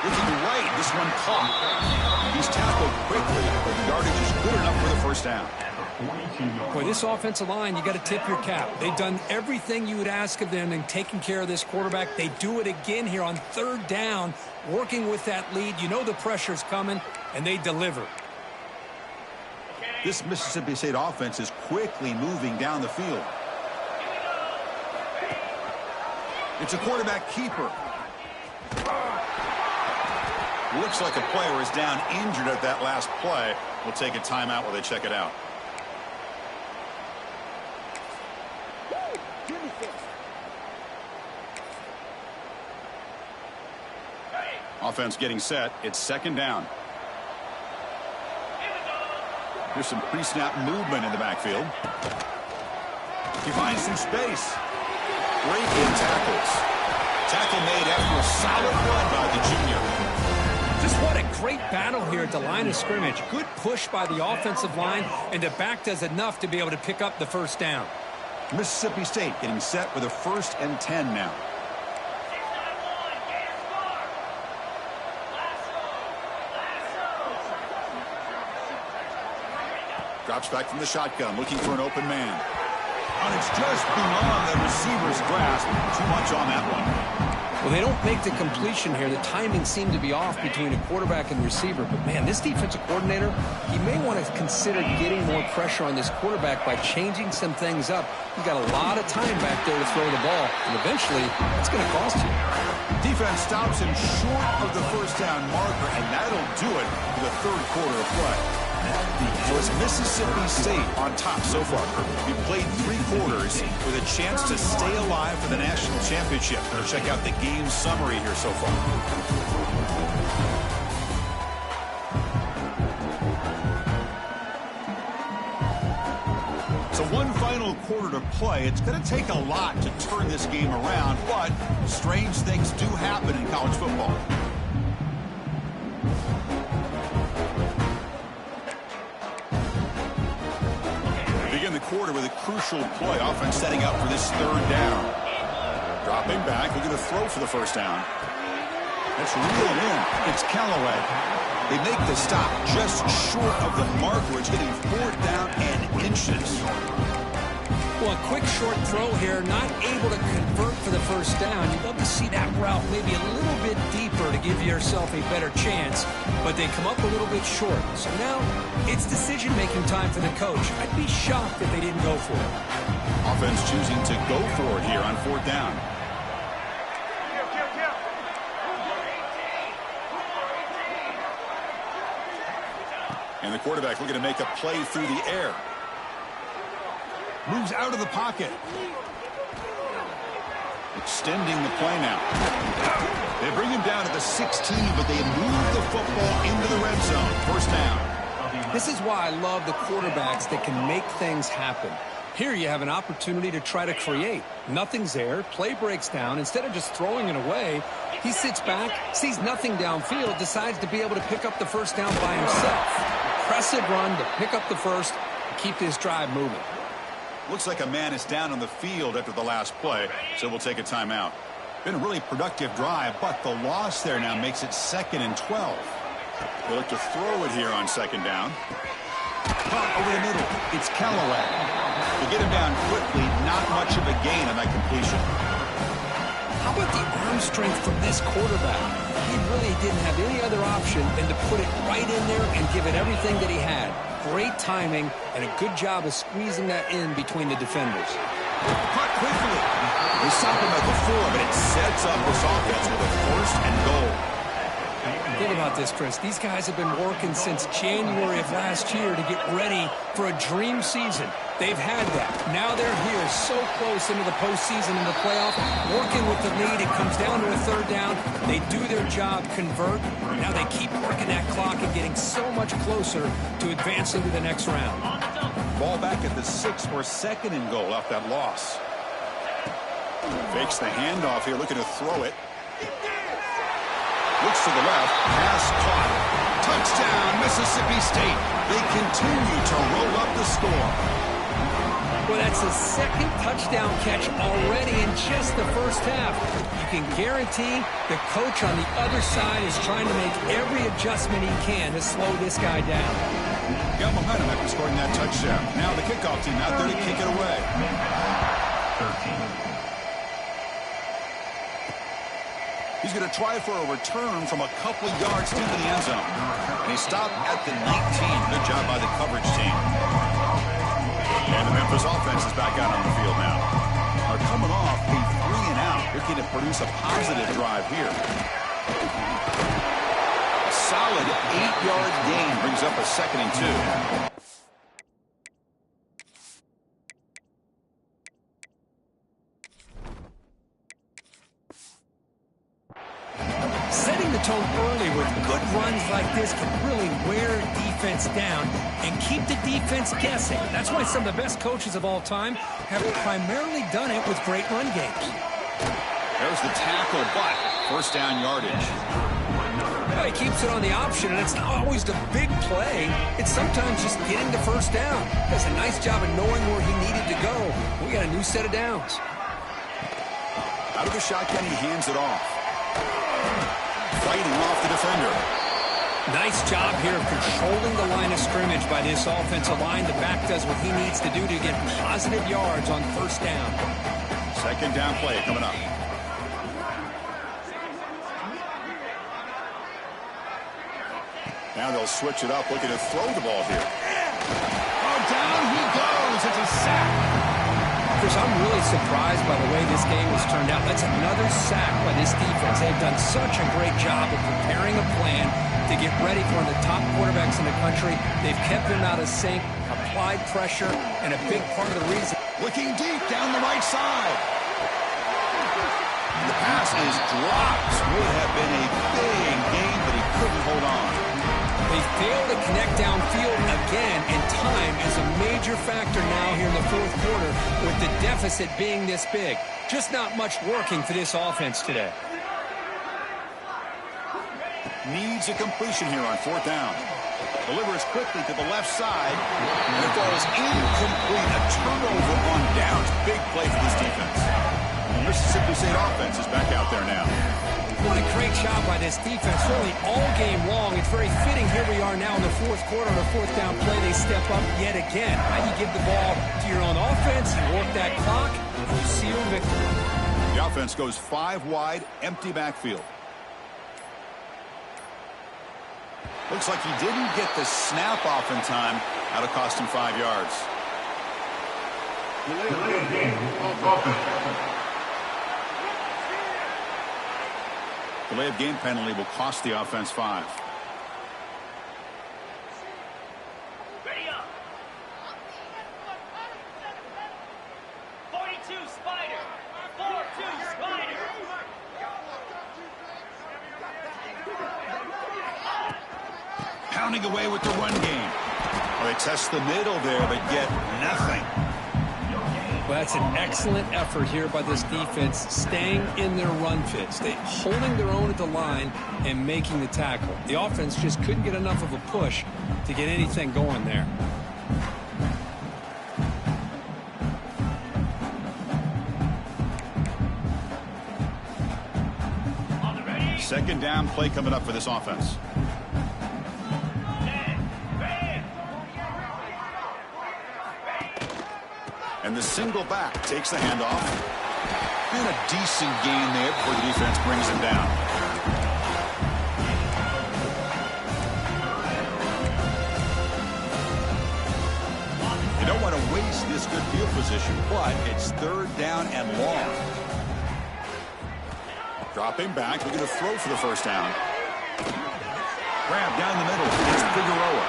Looking right, this one caught. He's tackled quickly, but the yardage is good enough for the first down.
Boy, this offensive line, you got to tip your cap. They've done everything you would ask of them in taking care of this quarterback. They do it again here on third down, working with that lead. You know the pressure's coming, and they deliver.
This Mississippi State offense is quickly moving down the field. It's a quarterback keeper. Looks like a player is down injured at that last play. We'll take a timeout while they check it out. Offense getting set. It's second down. There's some pre-snap movement in the backfield. He finds some space. Breaking tackles. Tackle made after a solid run by the junior.
Just what a great battle here at the line of scrimmage. Good push by the offensive line, and the back does enough to be able to pick up the first down.
Mississippi State getting set with a 1st and 10 now. Drops back from the shotgun, looking for an open man. And it's just beyond the receiver's grasp. Too much on that one.
Well, they don't make the completion here. The timing seemed to be off between a quarterback and receiver. But, man, this defensive coordinator, he may want to consider getting more pressure on this quarterback by changing some things up. He's got a lot of time back there to throw the ball, and eventually it's going to cost you.
Defense stops him short of the first down marker, and that'll do it for the third quarter of play. So it's Mississippi State on top so far. We played 3 quarters with a chance to stay alive for the national championship. We'll check out the game summary here so far. So one final quarter to play. It's going to take a lot to turn this game around, but strange things do happen in college football. Quarter with a crucial play. Offense setting up for this third down. Dropping back. Looking to throw for the first down. That's reeled in. It's Callaway. They make the stop just short of the marker. It's getting 4th down and inches.
Well, a quick short throw here, not able to convert for the first down. You'd love to see that route maybe a little bit deeper to give yourself a better chance, but they come up a little bit short. So now it's decision-making time for the coach. I'd be shocked if they didn't go for it.
Offense choosing to go for it here on 4th down. And the quarterback looking to make a play through the air. Moves out of the pocket. Extending the play now. They bring him down at the 16, but they move the football into the red zone. First down.
This is why I love the quarterbacks that can make things happen. Here you have an opportunity to try to create. Nothing's there. Play breaks down. Instead of just throwing it away, he sits back, sees nothing downfield, decides to be able to pick up the first down by himself. Impressive run to pick up the first and keep this drive moving.
Looks like a man is down on the field after the last play, so we'll take a timeout. Been a really productive drive, but the loss there now makes it 2nd and 12. They look to throw it here on 2nd down. Caught over the middle. It's Callaway. To get him down quickly, not much of a gain on that completion.
How about the arm strength from this quarterback? He really didn't have any other option than to put it right in there and give it everything that he had. Great timing and a good job of squeezing that in between the defenders.
Caught quickly. They stop him at the 4, but it sets up this offense with a 1st and goal.
Think about this, Chris. These guys have been working since January of last year to get ready for a dream season. They've had that. Now they're here so close into the postseason and the playoff, working with the lead. It comes down to a 3rd down. They do their job, convert. Now they keep working that clock and getting so much closer to advancing to the next round.
Ball back at the 6 or 2nd and goal off that loss. Fakes the handoff here, looking to throw it. Looks to the left. Pass caught. Touchdown, Mississippi State. They continue to roll up the score.
Well, that's the 2nd touchdown catch already in just the 1st half. You can guarantee the coach on the other side is trying to make every adjustment he can to slow this guy down.
Got momentum after scoring that touchdown. Now the kickoff team out there to kick it away. 13. He's going to try for a return from a couple of yards into the end zone. And he stopped at the 19. Good job by the coverage team. And the Memphis offense is back out on the field now. Are coming off a 3-and-out. Looking to produce a positive drive here. A solid 8-yard gain brings up a 2nd and 2.
Setting the tone early with good runs like this can really wear a defense down and keep the defense guessing. That's why some of the best coaches of all time have primarily done it with great run games.
There's the tackle, but 1st down yardage.
Well, he keeps it on the option, and it's not always the big play. It's sometimes just getting the 1st down. Does a nice job of knowing where he needed to go. We got a new set of downs.
Out of the shotgun, he hands it off. Fighting off the defender.
Nice job here of controlling the line of scrimmage by this offensive line. The back does what he needs to do to get positive yards on 1st down.
2nd down play coming up. Now they'll switch it up, looking to throw the ball here. Oh, down he goes. It's a sack.
Chris, I'm really surprised by the way this game has turned out. That's another sack by this defense. They've done such a great job of preparing a plan to get ready for one of the top quarterbacks in the country. They've kept him out of sync, applied pressure, and a big part of the reason.
Looking deep down the right side. The pass is dropped. Would have been a big gain, but he couldn't hold on.
They failed to connect downfield again, and time is a major factor now here in the 4th quarter with the deficit being this big. Just not much working for this offense today.
Needs a completion here on 4th down. Delivers quickly to the left side, and it falls incomplete. A turnover on downs. Big play for this defense. The Mississippi State offense is back out there now.
What a great job by this defense, really all game long. It's very fitting. Here we are now in the 4th quarter. On a 4th down play, they step up yet again. How you give the ball to your own offense, you work that clock, you seal victory.
The offense goes 5 wide, empty backfield. Looks like he didn't get the snap off in time. That'll cost him 5 yards. Delay of game penalty will cost the offense 5.
Ready up. 42 Spider. 4-2 Spider.
Pounding away with the run game. Well, they test the middle there, but get nothing.
Well, that's an excellent effort here by this defense, staying in their run fits. They holding their own at the line and making the tackle. The offense just couldn't get enough of a push to get anything going there.
Second down play coming up for this offense. And the single back takes the handoff. And a decent gain there before the defense brings him down. You don't want to waste this good field position, but it's third down and long. Dropping back, looking to throw for the first down. Grab down the middle. It's Figueroa.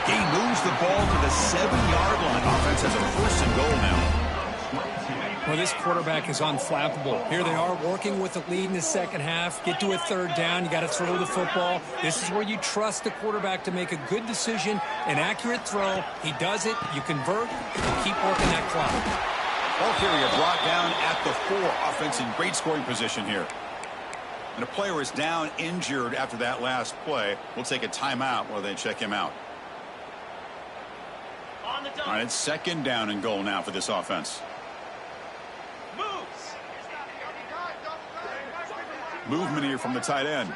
He moves the ball to the 7-yard line. Offense has a first and goal now.
Well, this quarterback is unflappable. Here they are working with the lead in the second half. Get to a third down. You got to throw the football. This is where you trust the quarterback to make a good decision, an accurate throw. He does it. You convert. You keep working that clock.
Ball carrier brought down at the 4. Offense in great scoring position here. And a player is down injured after that last play. We'll take a timeout while they check him out. All right, it's second down and goal now for this offense. Movement here from the tight end.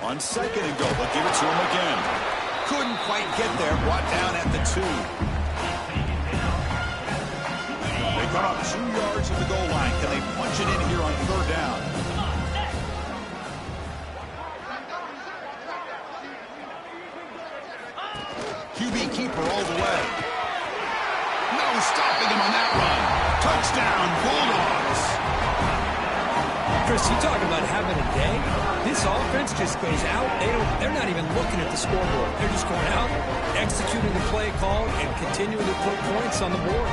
On second and goal, they'll give it to him again. Couldn't quite get there, brought down at the 2. They come up 2 yards of the goal line. Can they punch it in here on third down? QB keeper all the way. No stopping him on that run. Touchdown, Bulldogs.
Chris, you talk about having a day. This offense just goes out. They're not even looking at the scoreboard. They're just going out, executing the play call, and continuing to put points on the board.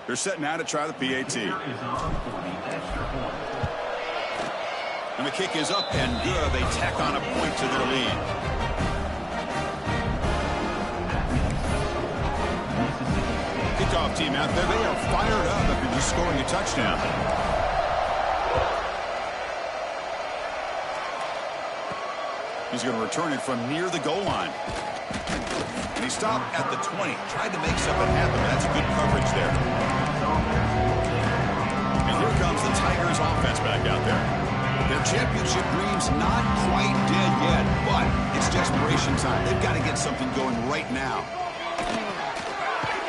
They're set now to try the PAT. And the kick is up and good. They tack on a point to their lead. Kickoff team out there. They are fired up after just scoring a touchdown. He's going to return it from near the goal line. And he stopped at the 20. Tried to make something happen. That's good coverage there. And here comes the Tigers offense back out there. Their championship dreams not quite dead yet, but it's desperation time. They've got to get something going right now.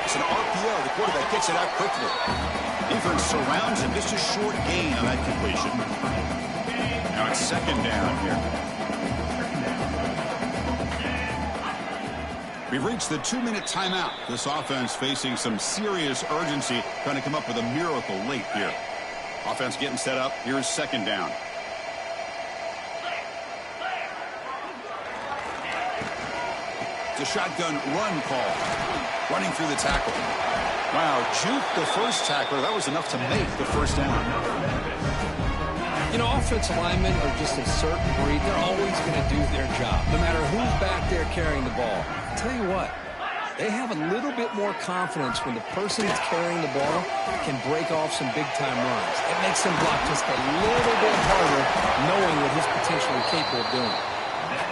It's an RPO. The quarterback gets it out quickly. Defense surrounds him. Just a short gain on that completion. Now it's second down here. We've reached the 2-minute timeout. This offense facing some serious urgency, trying to come up with a miracle late here. Offense getting set up. Here's second down. It's a shotgun run call. Running through the tackle. Wow, juke the first tackler. That was enough to make the first down.
You know, offensive linemen are just a certain breed. They're always going to do their job, no matter who's back there carrying the ball. I'll tell you what, they have a little bit more confidence when the person that's carrying the ball can break off some big-time runs. It makes them block just a little bit harder, knowing what he's potentially capable of doing.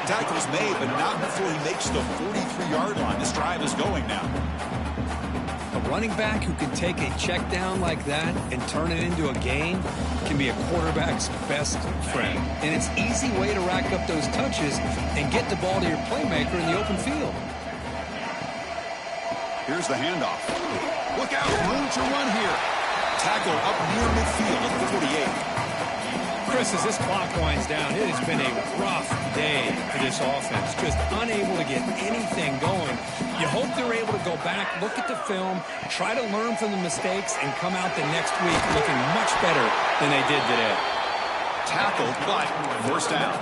Tackle's made, but not before he makes the 43-yard line. This drive is going now.
A running back who can take a check down like that and turn it into a gain can be a quarterback's best friend. And it's an easy way to rack up those touches and get the ball to your playmaker in the open field.
Here's the handoff. Look out, room to run here. Tackle up near midfield at the 48.
Chris, as this clock winds down, it has been a rough day for this offense. Just unable to get anything going. You hope they're able to go back, look at the film, try to learn from the mistakes, and come out the next week looking much better than they did today.
Tackled, but first down.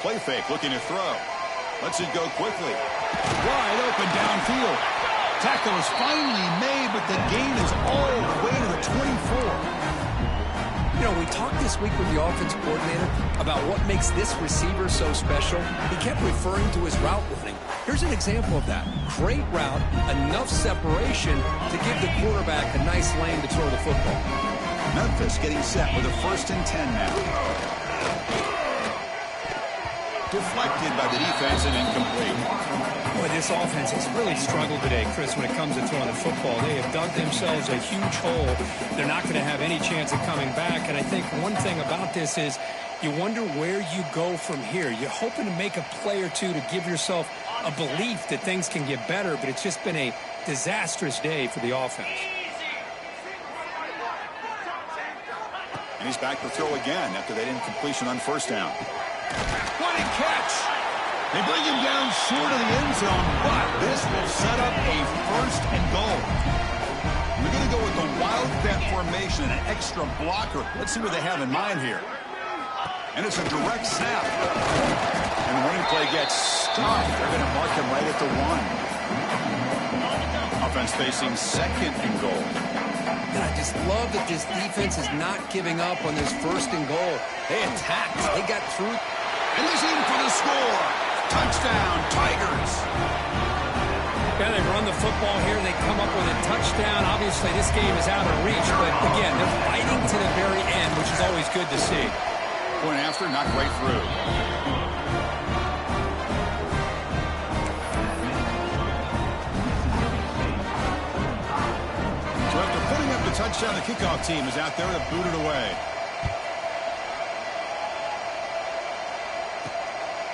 play fake, looking to throw. Lets it go quickly. Wide open downfield. Tackle is finally made, but the gain is all the way to the 24.
You know, we talked this week with the offense coordinator about what makes this receiver so special. He kept referring to his route running. Here's an example of that. Great route, enough separation to give the quarterback a nice lane to throw the football.
Memphis getting set with a 1st and 10 now. Deflected by the defense and incomplete.
Boy, this offense has really struggled today, Chris, when it comes to throwing the football. They have dug themselves a huge hole. They're not going to have any chance of coming back. And I think one thing about this is you wonder where you go from here. You're hoping to make a play or two to give yourself a belief that things can get better, but it's just been a disastrous day for the offense.
And he's back to throw again after that incompletion on 1st down. What a catch! They bring him down short of the end zone, but this will set up a 1st and goal. We're going to go with the wildcat formation, an extra blocker. Let's see what they have in mind here. And it's a direct snap. And the running play gets stopped. They're going to mark him right at the 1. Offense facing 2nd and goal.
And I just love that this defense is not giving up on this 1st and goal. They attacked. They got through.
And he's in for the score. Touchdown, Tigers.
Yeah, they run the football here. They come up with a touchdown. Obviously, this game is out of reach. But, again, they're fighting to the very end, which is always good to see.
Point after, not quite through. So after putting up the touchdown, the kickoff team is out there to boot it away.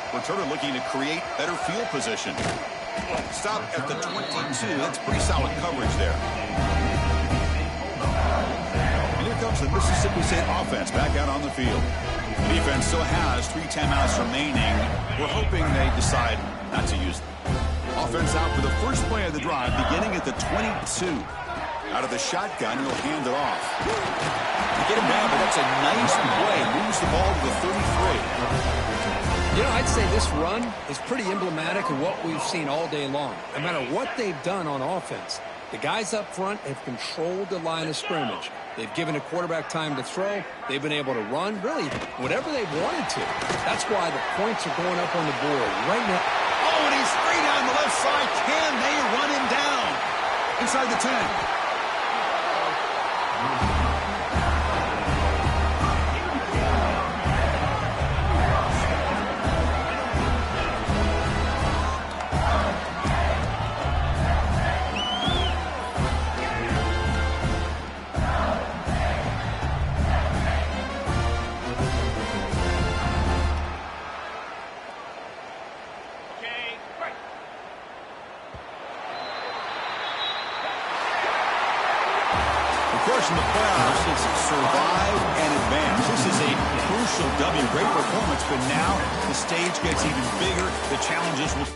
Returner looking to create better field position. Stop at the 22. That's pretty solid coverage there. And here comes the Mississippi State offense back out on the field. The defense still has 3 timeouts remaining. We're hoping they decide not to use them. Offense out for the first play of the drive, beginning at the 22. Out of the shotgun, he'll hand it off. Get him down, but that's a nice play. Moves the ball to the 33.
You know, I'd say this run is pretty emblematic of what we've seen all day long. No matter what they've done on offense, the guys up front have controlled the line of scrimmage. They've given the quarterback time to throw. They've been able to run, really, whatever they've wanted to. That's why the points are going up on the board right now.
Oh, and he's free down the left side. Can they run him down? Inside the 10. In the playoffs, it's survive and advance. This is a crucial W. Great performance, but now the stage gets even bigger. The challenges will...